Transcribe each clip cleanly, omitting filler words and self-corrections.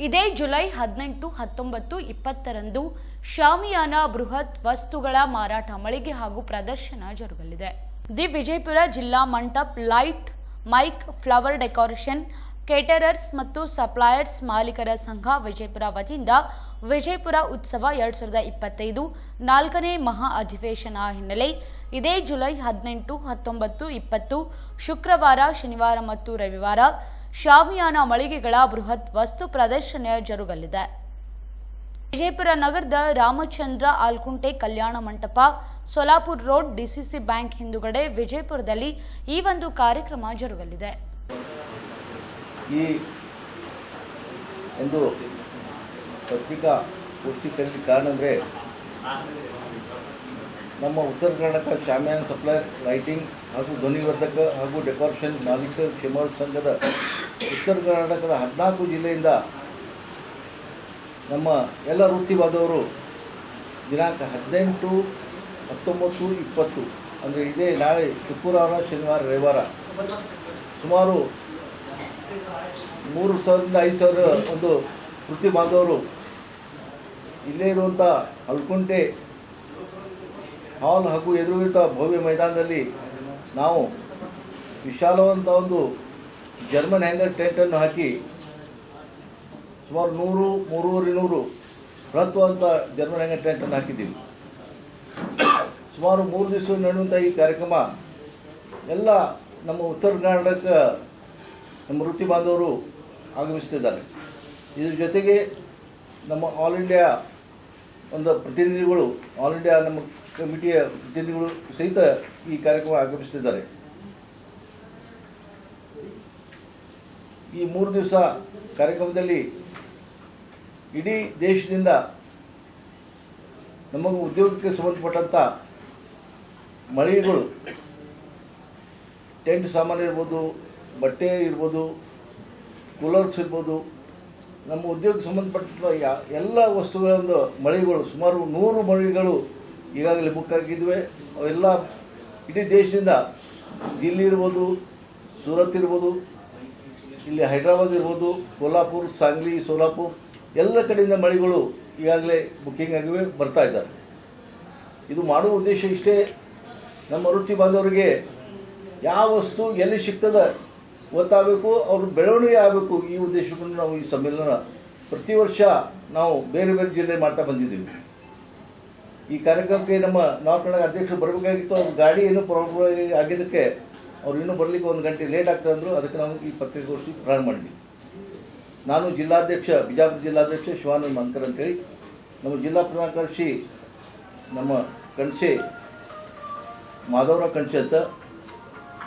ಇದೇ ಜುಲೈ 18, 19, 20ರಂದು ಶಾಮಿಯಾನ ಬೃಹತ್ ವಸ್ತುಗಳ ಮಾರಾಟ ಮಳಿಗೆ ಹಾಗೂ ಪ್ರದರ್ಶನ ಜರುಗಲಿದೆ. ದಿ ವಿಜಯಪುರ ಜಿಲ್ಲಾ ಮಂಟಪ light, mic, flower decoration, caterers ಮತ್ತು ಸಪ್ಲೈಯರ್ಸ್ ಮಾಲೀಕರ ಸಂಘ ವಿಜಯಪುರ ವತಿಯಿಂದ ವಿಜಯಪುರ ಉತ್ಸವ 2025 4ನೇ ಮಹಾ ಅಧಿವೇಶನ ಹಿನ್ನೆಲೆ ಇದೇ ಜುಲೈ 18, 19, 20 ಶುಕ್ರವಾರ, ಶನಿವಾರ ಮತ್ತು ರವಿವಾರ ಶಾಮಿಯಾನ ಮಳಿಗೆಗಳ ಬೃಹತ್ ವಸ್ತು ಪ್ರದರ್ಶನ ಜರುಗಲಿದೆ. ವಿಜಯಪುರ ನಗರದ Ramachandra ಆಲ್ಕುಂಟೆ Kalyana Mantapa, Solapur road, DCC bank ಹಿಂದುಗಡೆ ವಿಜಯಪುರದಲ್ಲಿ ಈ ಒಂದು ಕಾರ್ಯಕ್ರಮ ಜರುಗಲಿದೆ. ಈ ಒಂದು ಪತ್ರಿಕಾ ಗೋಷ್ಠಿ ಕರೀಲಿಕ್ಕೆ ಕಾರಣ ಅಂದರೆ ನಮ್ಮ ಉತ್ತರ ಕರ್ನಾಟಕ ಶಾಮಿಯಾನ ಸಪ್ಲೈಯರ್, ಲೈಟಿಂಗ್ ಹಾಗೂ ಧ್ವನಿವರ್ಧಕ ಹಾಗೂ ಡೆಕೋರೇಷನ್ ಮಾಲೀಕರ ಕ್ಷೇಮ ಸಂಘದ ಉತ್ತರ ಕರ್ನಾಟಕದ 14 ಜಿಲ್ಲೆಯಿಂದ ನಮ್ಮ ಎಲ್ಲ ವೃತ್ತಿ ಬಾಂಧವರು ದಿನಾಂಕ 18, 19, 20 ಅಂದರೆ ಇದೇ ನಾಳೆ ಶುಕ್ರವಾರ, ಶನಿವಾರ, ರವಿವಾರ ಸುಮಾರು 3,000ರಿಂದ 5,000 ಒಂದು ವೃತ್ತಿ ಬಾಂಧವರು ಇಲ್ಲೇ ಇರುವಂಥ ಆಲ್ಕುಂಟೆ ಹಾಲ್ ಹಾಗೂ ಎದುರಿತ ಭವ್ಯ ಮೈದಾನದಲ್ಲಿ ನಾವು ವಿಶಾಲವಂತ ಒಂದು ಜರ್ಮನ್ ಹ್ಯಾಂಗರ್ ಟೆಂಟನ್ನು ಹಾಕಿ ಸುಮಾರು 100-300 ಬೃಹತ್ವಂತ ಜರ್ಮನ್ ಹ್ಯಾಂಗರ್ ಟೆಂಟನ್ನು ಹಾಕಿದ್ದೀವಿ. ಸುಮಾರು 3 ದಿವಸ ನಡೆಯುವಂಥ ಈ ಕಾರ್ಯಕ್ರಮ ಎಲ್ಲ ನಮ್ಮ ಉತ್ತರ ಕರ್ನಾಟಕ ನಮ್ಮ ವೃತ್ತಿ ಬಾಂಧವರು ಆಗಮಿಸ್ತಿದ್ದಾರೆ. ಇದ್ರ ಜೊತೆಗೆ ನಮ್ಮ ಆಲ್ ಇಂಡಿಯಾ ಒಂದು ಪ್ರತಿನಿಧಿಗಳು, ಆಲ್ ಇಂಡಿಯಾ ನಮ್ಮ ಕಮಿಟಿಯ ಪ್ರತಿನಿಧಿಗಳು ಸಹಿತ ಈ ಕಾರ್ಯಕ್ರಮ ಆಗಮಿಸ್ತಿದ್ದಾರೆ. ಈ 3 ದಿವಸ ಕಾರ್ಯಕ್ರಮದಲ್ಲಿ ಇಡೀ ದೇಶದಿಂದ ನಮ್ಮ ಉದ್ಯೋಗಕ್ಕೆ ಸಂಬಂಧಪಟ್ಟಂಥ ಮಳಿಗೆಗಳು, ಟೆಂಟ್ ಸಾಮಾನು ಇರ್ಬೋದು, ಬಟ್ಟೆ ಇರ್ಬೋದು, ಕೂಲರ್ಸ್ ಇರ್ಬೋದು, ನಮ್ಮ ಉದ್ಯೋಗಕ್ಕೆ ಸಂಬಂಧಪಟ್ಟ ಎಲ್ಲ ವಸ್ತುಗಳೊಂದು ಮಳಿಗೆಗಳು ಸುಮಾರು 100 ಮಳಿಗೆಗಳು ಈಗಾಗಲೇ ಬುಕ್ ಆಗಿದ್ವಿ. ಅವೆಲ್ಲ ಇಡೀ ದೇಶದಿಂದ, ದಿಲ್ಲಿ ಇರ್ಬೋದು, ಸೂರತ್ ಇರ್ಬೋದು, ಇಲ್ಲಿ ಹೈದರಾಬಾದ್ ಇರ್ಬೋದು, ಕೋಲ್ಹಾಪುರ್, ಸಾಂಗ್ಲಿ, ಸೋಲಾಪುರ್ ಎಲ್ಲ ಕಡೆಯಿಂದ ಮಳಿಗೆಗಳು ಈಗಾಗಲೇ ಬುಕ್ಕಿಂಗ್ ಆಗಿವೆ, ಬರ್ತಾ ಇದ್ದಾರೆ. ಇದು ಮಾಡುವ ಉದ್ದೇಶ ಇಷ್ಟೇ, ನಮ್ಮ ವೃತ್ತಿ ಬಾಂಧವರಿಗೆ ಯಾವ ವಸ್ತು ಎಲ್ಲಿ ಸಿಗ್ತದೆ ಗೊತ್ತಾಗಬೇಕು, ಅವರು ಬೆಳವಣಿಗೆ ಆಗಬೇಕು. ಈ ಉದ್ದೇಶವನ್ನು ನಾವು ಈ ಸಮ್ಮೇಳನ ಪ್ರತಿ ವರ್ಷ ನಾವು ಬೇರೆ ಬೇರೆ ಜಿಲ್ಲೆ ಮಾಡ್ತಾ ಬಂದಿದ್ದೀವಿ. ಈ ಕಾರ್ಯಕ್ರಮಕ್ಕೆ ನಮ್ಮ ನಾರ್ತ್ ಕರ್ನಾಟಕ ಅಧ್ಯಕ್ಷರು ಬರಬೇಕಾಗಿತ್ತು. ಅವ್ರ ಗಾಡಿ ಏನೂ ಪ್ರಾಬ್ಲಮ್ ಆಗಿದ್ದಕ್ಕೆ ಅವ್ರು ಇನ್ನೂ ಬರಲಿಕ್ಕೆ 1 ಗಂಟೆ ಲೇಟ್ ಆಗ್ತದೆ ಅಂದರು. ಅದಕ್ಕೆ ನಾವು ಈ ಪತ್ರಿಕಾಗೋಷ್ಠಿ ಪ್ರಾರಂಭ ಮಾಡಿದ್ವಿ. ನಾನು ಜಿಲ್ಲಾಧ್ಯಕ್ಷ, ಬಿಜಾಪುರ ಜಿಲ್ಲಾಧ್ಯಕ್ಷ ಶಿವಾನಂದ ಮಂಕರ್ ಅಂತೇಳಿ, ನಮ್ಮ ಜಿಲ್ಲಾ ಪ್ರಧಾನ ಕಾರ್ಯದರ್ಶಿ ನಮ್ಮ ಕಣ್ಸೆ ಮಾಧವರಾವ್ ಕಣ್ಸೆ ಅಂತ,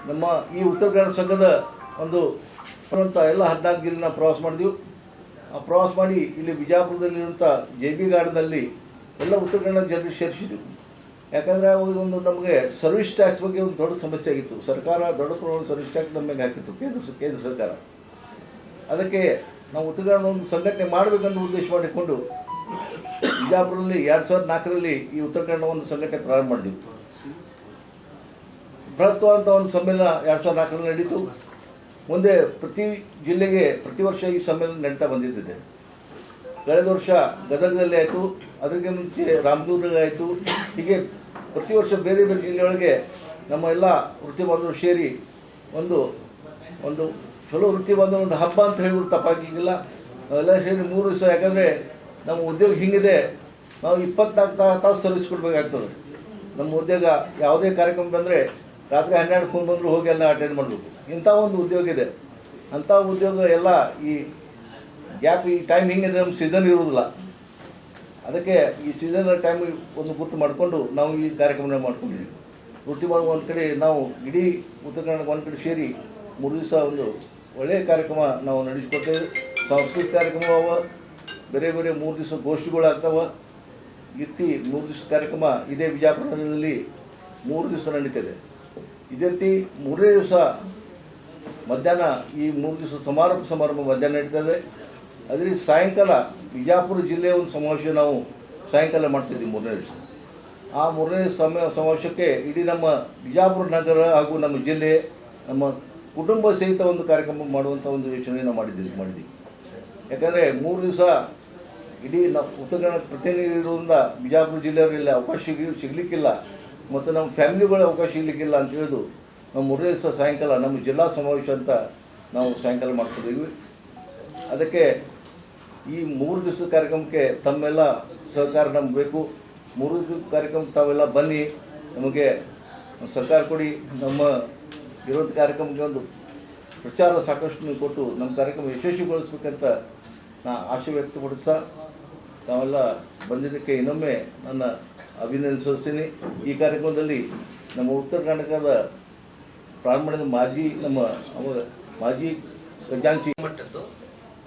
ನಮ್ಮ ಈ ಉತ್ತರ ಕನ್ನಡ ಸಂಘದ ಒಂದು ಎಲ್ಲ 14 ಜಿಲ್ಲೆನ ಪ್ರವಾಸ ಮಾಡಿದ್ವಿ. ಆ ಪ್ರವಾಸ ಮಾಡಿ ಇಲ್ಲಿ ಬಿಜಾಪುರದಲ್ಲಿರುವಂಥ JB ಗಾರ್ಡನಲ್ಲಿ ಎಲ್ಲ ಉತ್ತರ ಕನ್ನಡ ಜನರಿಗೆ ಸೇರಿಸಿದ್ವಿ. ಯಾಕಂದರೆ ಒಂದು ನಮಗೆ ಸರ್ವಿಸ್ ಟ್ಯಾಕ್ಸ್ ಬಗ್ಗೆ ಒಂದು ದೊಡ್ಡ ಸಮಸ್ಯೆ ಆಗಿತ್ತು. ಸರ್ಕಾರ ದೊಡ್ಡ ಪ್ರಮಾಣದ ಸರ್ವಿಸ್ ಟ್ಯಾಕ್ಸ್ ನಮ್ಮ ಮೇಲೆ ಹಾಕಿತ್ತು, ಕೇಂದ್ರ ಸರ್ಕಾರ. ಅದಕ್ಕೆ ನಾವು ಉತ್ತರ ಕನ್ನಡ ಒಂದು ಸಂಘಟನೆ ಮಾಡಬೇಕನ್ನೋ ಉದ್ದೇಶ ಮಾಡಿಕೊಂಡು ಬಿಜಾಪುರದಲ್ಲಿ 2004ರಲ್ಲಿ ಈ ಉತ್ತರ ಕನ್ನಡ ಒಂದು ಸಂಘಟನೆ ಪ್ರಾರಂಭ ಮಾಡಿದ್ವಿ. ಬೃಹತ್ವಾದಂಥ ಒಂದು ಸಮ್ಮೇಳನ 2004ರಲ್ಲಿ ನಡೀತು. ಮುಂದೆ ಪ್ರತಿ ಜಿಲ್ಲೆಗೆ ಪ್ರತಿ ವರ್ಷ ಈ ಸಮ್ಮೇಳನ ನಡೀತಾ ಬಂದಿದ್ದಿದೆ. ಕಳೆದ ವರ್ಷ ಗದಗದಲ್ಲಿ ಆಯಿತು, ಅದಕ್ಕೆ ಮುಂಚೆ ರಾಮದುರ್ಗದಲ್ಲಿ ಆಯಿತು. ಹೀಗೆ ಪ್ರತಿ ವರ್ಷ ಬೇರೆ ಬೇರೆ ಜಿಲ್ಲೆಯೊಳಗೆ ನಮ್ಮ ಎಲ್ಲ ವೃತ್ತಿ ಬಾಂಧವರು ಸೇರಿ ಒಂದು ಚಲೋ ವೃತ್ತಿ ಬಾಂಧವರು ಒಂದು ಹಬ್ಬ ಅಂತ ಹೇಳಿದ್ರು ತಪ್ಪಾಗಿಲ್ಲ. ನಾವೆಲ್ಲ ಸೇರಿ 3 ದಿವಸ, ಯಾಕಂದರೆ ನಮ್ಮ ಉದ್ಯೋಗ ಹಿಂಗಿದೆ, ನಾವು 24 ತಾಸು ಸರ್ವಿಸ್ ಕೊಡಬೇಕಾಗ್ತದೆ. ನಮ್ಮ ಉದ್ಯೋಗ ಯಾವುದೇ ಕಾರ್ಯಕ್ರಮ ಬಂದರೆ ರಾತ್ರಿ 12 ಫೋನ್ ಬಂದರೂ ಹೋಗಿ ಎಲ್ಲ ಅಟೆಂಡ್ ಮಾಡಬೇಕು. ಇಂಥ ಒಂದು ಉದ್ಯೋಗ ಇದೆ. ಅಂಥ ಉದ್ಯೋಗ ಎಲ್ಲ ಈ ಗ್ಯಾಪ್, ಈ ಟೈಮ್ ಹಿಂಗಿದೆ, ನಮ್ಮ ಸೀಸನ್ ಇರೋದಿಲ್ಲ. ಅದಕ್ಕೆ ಈ ಸೀಸನ್ ಟೈಮ್ ಒಂದು ಗುರ್ತು ಮಾಡಿಕೊಂಡು ನಾವು ಈ ಕಾರ್ಯಕ್ರಮ ಮಾಡ್ಕೊಂಡಿದ್ದೀವಿ. ವೃತ್ತಿ ಮಾಡುವ ಒಂದು ಕಡೆ ನಾವು ಇಡೀ ಉತ್ತರ ಕನ್ನಡ ಒಂದು ಕಡೆ ಸೇರಿ 3 ದಿವಸ ಒಂದು ಒಳ್ಳೆಯ ಕಾರ್ಯಕ್ರಮ ನಾವು ನಡೆಸಿಕೊಡ್ತೇವೆ. ಸಾಂಸ್ಕೃತಿಕ ಕಾರ್ಯಕ್ರಮ ಅವ, ಬೇರೆ ಬೇರೆ 3 ದಿವಸ ಗೋಷ್ಠಿಗಳು ಆಗ್ತಾವೆ. ಇತ್ತಿ 3 ದಿವಸ ಕಾರ್ಯಕ್ರಮ ಇದೇ ಬಿಜಾಪುರದಲ್ಲಿ 3 ದಿವಸ ನಡೀತದೆ. ಇದೇ ರೀತಿ 3ನೇ ದಿವಸ ಮಧ್ಯಾಹ್ನ, ಈ 3 ದಿವಸ ಸಮಾರಂಭ ಮಧ್ಯಾಹ್ನ ನಡೀತದೆ. ಅದೇ ಸಾಯಂಕಾಲ ಬಿಜಾಪುರ ಜಿಲ್ಲೆಯ ಒಂದು ಸಮಾವೇಶ ನಾವು ಸಾಯಂಕಾಲ ಮಾಡ್ತಿದ್ದೀವಿ 3ನೇ ದಿವಸ. ಆ 3ನೇ ಸಮಾವೇಶಕ್ಕೆ ಇಡೀ ನಮ್ಮ ಬಿಜಾಪುರ ನಗರ ಹಾಗೂ ನಮ್ಮ ಜಿಲ್ಲೆ, ನಮ್ಮ ಕುಟುಂಬ ಸಹಿತ ಒಂದು ಕಾರ್ಯಕ್ರಮ ಮಾಡುವಂಥ ಒಂದು ಯೋಚನೆ ನಾವು ಮಾಡಿದ್ದೀವಿ. ಯಾಕಂದರೆ 3 ದಿವಸ ಇಡೀ ನಾವು ಉತ್ತರ ಕನ್ನಡ ಪ್ರತಿನಿಧಿ ಇರೋದ್ರಿಂದ ಬಿಜಾಪುರ ಜಿಲ್ಲೆಯವರಲ್ಲಿ ಅವಕಾಶ ಸಿಗಲಿಕ್ಕಿಲ್ಲ ಮತ್ತು ನಮ್ಮ ಫ್ಯಾಮಿಲಿಗಳ ಅವಕಾಶ ಸಿಗಲಿಕ್ಕಿಲ್ಲ ಅಂತ ಹೇಳಿದು ನಾವು 3ನೇ ದಿವಸ ಸಾಯಂಕಾಲ ನಮ್ಮ ಜಿಲ್ಲಾ ಸಮಾವೇಶ ಅಂತ ನಾವು ಸಾಯಂಕಾಲ ಮಾಡ್ತಿದ್ದೀವಿ. ಅದಕ್ಕೆ ಈ 3 ದಿವಸದ ಕಾರ್ಯಕ್ರಮಕ್ಕೆ ತಮ್ಮೆಲ್ಲ ಸಹಕಾರ ನಮ್ಗೆ ಬೇಕು. 3 ದಿವಸ ಕಾರ್ಯಕ್ರಮಕ್ಕೆ ತಾವೆಲ್ಲ ಬನ್ನಿ, ನಮಗೆ ಸಹಕಾರ ಕೊಡಿ. ನಮ್ಮ ಇರೋದು ಕಾರ್ಯಕ್ರಮಕ್ಕೆ ಒಂದು ಪ್ರಚಾರ ಸಾಕಷ್ಟು ನೀವು ಕೊಟ್ಟು ನಮ್ಮ ಕಾರ್ಯಕ್ರಮ ಯಶಸ್ವಿಗೊಳಿಸ್ಬೇಕಂತ ನಾ ಆಶೆ ವ್ಯಕ್ತಪಡಿಸ್ತಾ ತಾವೆಲ್ಲ ಬಂದಿದ್ದಕ್ಕೆ ಇನ್ನೊಮ್ಮೆ ನನ್ನ ಅಭಿನಂದಿಸ್ತೀನಿ. ಈ ಕಾರ್ಯಕ್ರಮದಲ್ಲಿ ನಮ್ಮ ಉತ್ತರ ಕರ್ನಾಟಕದ ಪ್ರಾರಂಭದ ಮಾಜಿ ಖಜಾಂಚಿ ಮಟ್ಟದ್ದು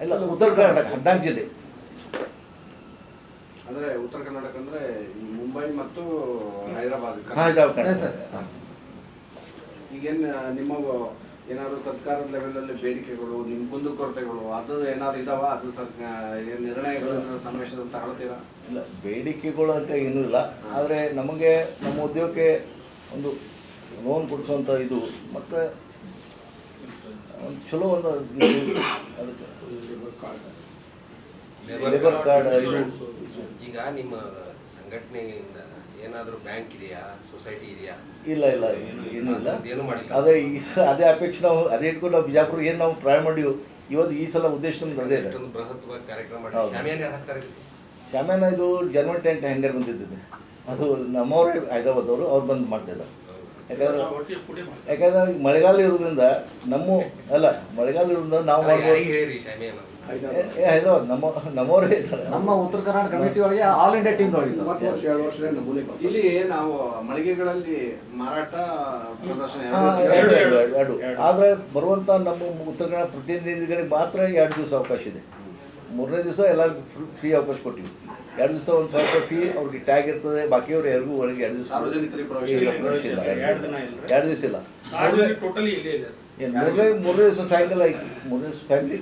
ಇಲ್ಲ, ಉತ್ತರ ಕರ್ನಾಟಕ 14 ಜಿಲ್ಲೆ ಅಂದ್ರೆ ಉತ್ತರ ಕರ್ನಾಟಕ ಅಂದ್ರೆ ಮುಂಬೈ ಮತ್ತು ಹೈದರಾಬಾದ್. ಈಗೇನು ನಿಮ್ಮ ಏನಾದ್ರು ಸರ್ಕಾರದ ಲೆವೆಲಲ್ಲಿ ಬೇಡಿಕೆಗಳು, ನಿಮ್ಮ ಕುಂದುಕೊರತೆಗಳು ಅದು ಏನಾದ್ರು ಇದಾವ? ಅದು ನಿರ್ಣಯಗಳು ಸಮಾವೇಶದಲ್ಲಿ ತಗೊಳ್ತೀರಾ? ಇಲ್ಲ, ಬೇಡಿಕೆಗಳು ಅಂತ ಏನೂ ಇಲ್ಲ. ಆದರೆ ನಮಗೆ ನಮ್ಮ ಉದ್ಯೋಗಕ್ಕೆ ಒಂದು ಲೋನ್ ಕೊಡಿಸುವಂಥ ಇದು ಮತ್ತು ಒಂದು ಚಲೋ ಒಂದು ಅದಕ್ಕೆ ಲೇಬರ್ ಕಾರ್ಡ್ ಇದು. ಈಗ ನಿಮ್ಮ ಸಂಘಟನೆಯಿಂದ ಏನಾದರೂ ಬ್ಯಾಂಕ್ ಇದೆಯಾ, ಸೊಸೈಟಿ ಇದೆಯಾ? ಇಲ್ಲ ಇಲ್ಲ, ಏನೂ ಇಲ್ಲ. ಏನು ಮಾಡಿಲ್ಲ. ಅದೇ ಈ ಸಲ ಅದೇ ಅಪೇಕ್ಷೆ ನಾವು ಅದೇ ಇಟ್ಕೊಂಡು ನಾವು ಬಿಜಾಪುರ ಏನು ನಾವು ಟ್ರೈ ಮಾಡಿವು. ಇವತ್ತು ಈ ಸಲ ಉದ್ದೇಶ ನಮ್ದು ಅದೇ ಇದೆ. ಬೃಹತ್ ಕಾರ್ಯಕ್ರಮ ಮಾಡಿ ಶಾಮ್ಯಾನ ಇದು ಜರ್ಮನ್ ಟೆಂಟ್ ಹ್ಯಾಂಗರ್ ಬಂದಿದ್ದಿದೆ, ಅದು ನಮ್ಮವರೇ ಹೈದರಾಬಾದ್ ಅವರು ಅವ್ರು ಬಂದು ಮಾಡ್ತಿದ್ದಾರೆ. ಯಾಕಂದ್ರೆ ಮಳೆಗಾಲ ಇರೋದ್ರಿಂದ ಮಳೆಗಾಲ ಇರೋದ್ರಿಂದ ನಾವು ಹೇಳಿರಿ ಶಾಮಿಯಾನ ಹೈದರಾಬಾದ್ ನಮ್ಮವರೇ ಇದ್ದಾರೆ. ನಮ್ಮ ಉತ್ತರ ಕರ್ನಾಟಕ ಕಮಿಟಿ ಒಳಗೆ ಆಲ್ ಇಂಡಿಯಾ ಟೀಮ್ ಇಲ್ಲಿ ನಾವು ಮಳಿಗೆಗಳಲ್ಲಿ ಮಾರಾಟ ಪ್ರದರ್ಶನ ಎರಡು. ಆದ್ರೆ ಬರುವಂತ ನಮ್ಮ ಉತ್ತರ ಕನ್ನಡ ಪ್ರತಿನಿಧಿಗಳಿಗೆ ಮಾತ್ರ 2 ದಿವಸ ಅವಕಾಶ ಇದೆ. 3ನೇ ದಿವಸ ಎಲ್ಲ ಫ್ರೀ ಅವಕಾಶ ಕೊಟ್ಟಿವಿ. 2 ದಿವಸ 1,000 ರೂಪಾಯಿ ಫೀ ಅವ್ರಿಗೆ ಟ್ಯಾಗ್ ಇರ್ತದೆ. ಬಾಕಿಯವ್ರು ಯಾರಿಗೂ ಒಳಗೆ 2 ದಿವಸ ಸಾರ್ವಜನಿಕರಿಗೆ ಪ್ರವೇಶ ಇಲ್ಲ. 2 ದಿವಸ ಇಲ್ಲ. 3ನೇ ದಿವಸ ಸಾಯಂಕಾಲ 3ನೇ ದಿವಸ ಫ್ಯಾಮಿಲಿ.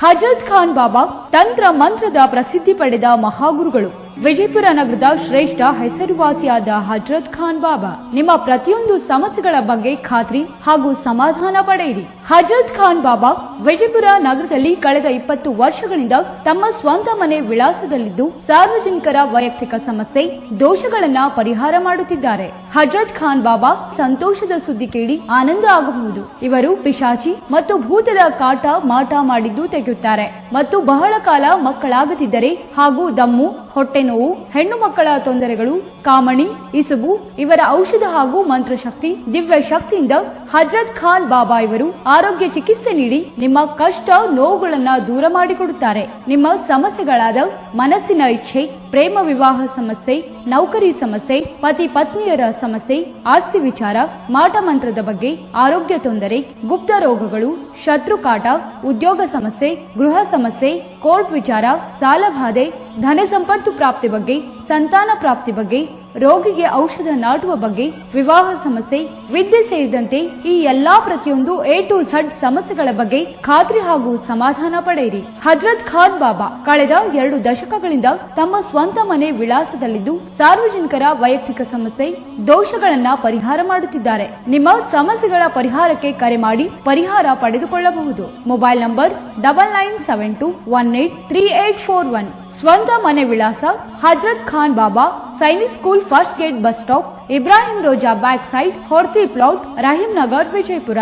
ಹಜರತ್ ಖಾನ್ ಬಾಬಾ ತಂತ್ರ ಮಂತ್ರದ ಪ್ರಸಿದ್ಧಿ ಪಡೆದ ಮಹಾಗುರುಗಳು. ವಿಜಯಪುರ ನಗರದ ಶ್ರೇಷ್ಠ ಹೆಸರುವಾಸಿಯಾದ ಹಜರತ್ ಖಾನ್ ಬಾಬಾ ನಿಮ್ಮ ಪ್ರತಿಯೊಂದು ಸಮಸ್ಯೆಗಳ ಬಗ್ಗೆ ಖಾತ್ರಿ ಹಾಗೂ ಸಮಾಧಾನ ಪಡೆಯಿರಿ. ಹಜರತ್ ಖಾನ್ ಬಾಬಾ ವಿಜಯಪುರ ನಗರದಲ್ಲಿ ಕಳೆದ 20 ವರ್ಷಗಳಿಂದ ತಮ್ಮ ಸ್ವಂತ ಮನೆ ವಿಳಾಸದಲ್ಲಿದ್ದು ಸಾರ್ವಜನಿಕರ ವೈಯಕ್ತಿಕ ಸಮಸ್ಯೆ ದೋಷಗಳನ್ನ ಪರಿಹಾರ ಮಾಡುತ್ತಿದ್ದಾರೆ. ಹಜರತ್ ಖಾನ್ ಬಾಬಾ ಸಂತೋಷದ ಸುದ್ದಿ ಕೇಳಿ ಆನಂದ ಆಗಬಹುದು. ಇವರು ಪಿಶಾಚಿ ಮತ್ತು ಭೂತದ ಕಾಟ ಮಾಟ ಮಾಡಿದ್ದು ತೆಗೆಯುತ್ತಾರೆ ಮತ್ತು ಬಹಳ ಕಾಲ ಮಕ್ಕಳಾಗದಿದ್ದರೆ ಹಾಗೂ ದಮ್ಮು, ಹೊಟ್ಟೆ ನೋವು, ಹೆಣ್ಣು ಮಕ್ಕಳ ತೊಂದರೆಗಳು, ಕಾಮಣಿ, ಇಸುಬು ಇವರ ಔಷಧ ಹಾಗೂ ಮಂತ್ರಶಕ್ತಿ ದಿವ್ಯ ಶಕ್ತಿಯಿಂದ ಹಜರತ್ ಖಾನ್ ಬಾಬಾ ಇವರು ಆರೋಗ್ಯ ಚಿಕಿತ್ಸೆ ನೀಡಿ ನಿಮ್ಮ ಕಷ್ಟ ನೋವುಗಳನ್ನ ದೂರ ಮಾಡಿಕೊಡುತ್ತಾರೆ. ನಿಮ್ಮ ಸಮಸ್ಯೆಗಳಾದ ಮನಸ್ಸಿನ ಇಚ್ಛೆ, ಪ್ರೇಮ ವಿವಾಹ ಸಮಸ್ಯೆ, ನೌಕರಿ ಸಮಸ್ಯೆ, ಪತಿ ಪತ್ನಿಯರ ಸಮಸ್ಯೆ, ಆಸ್ತಿ ವಿಚಾರ, ಮಾಟ ಮಂತ್ರದ ಬಗ್ಗೆ, ಆರೋಗ್ಯ ತೊಂದರೆ, ಗುಪ್ತ ರೋಗಗಳು, ಶತ್ರುಕಾಟ, ಉದ್ಯೋಗ ಸಮಸ್ಯೆ, ಗೃಹ ಸಮಸ್ಯೆ, ಕೋರ್ಟ್ ವಿಚಾರ, ಸಾಲಬಾಧೆ, ಧನ ಸಂಪತ್ತು ಪ್ರಾಪ್ತಿ ಬಗ್ಗೆ, ಸಂತಾನ ಪ್ರಾಪ್ತಿ ಬಗ್ಗೆ, ರೋಗಿಗೆ ಔಷಧ ನಾಟುವ ಬಗ್ಗೆ, ವಿವಾಹ ಸಮಸ್ಯೆ, ವಿದ್ಯೆ ಸೇರಿದಂತೆ ಈ ಎಲ್ಲಾ ಪ್ರತಿಯೊಂದು A to Z ಸಮಸ್ಯೆಗಳ ಬಗ್ಗೆ ಖಾತ್ರಿ ಹಾಗೂ ಸಮಾಧಾನ ಪಡೆಯಿರಿ. ಹಜರತ್ ಖಾನ್ ಬಾಬಾ ಕಳೆದ 2 ದಶಕಗಳಿಂದ ತಮ್ಮ ಸ್ವಂತ ಮನೆ ವಿಳಾಸದಲ್ಲಿದ್ದು ಸಾರ್ವಜನಿಕರ ವೈಯಕ್ತಿಕ ಸಮಸ್ಯೆ ದೋಷಗಳನ್ನ ಪರಿಹಾರ ಮಾಡುತ್ತಿದ್ದಾರೆ. ನಿಮ್ಮ ಸಮಸ್ಯೆಗಳ ಪರಿಹಾರಕ್ಕೆ ಕರೆ ಮಾಡಿ ಪರಿಹಾರ ಪಡೆದುಕೊಳ್ಳಬಹುದು. Mobile number 9972183841. ಸ್ವಂತ ಮನೆ ವಿಳಾಸ Hazrat Khan Baba, Sainik school, first gate, bus stop, Ibrahim Roza back side, Horti plot, Rahim Nagar, Vijayapura.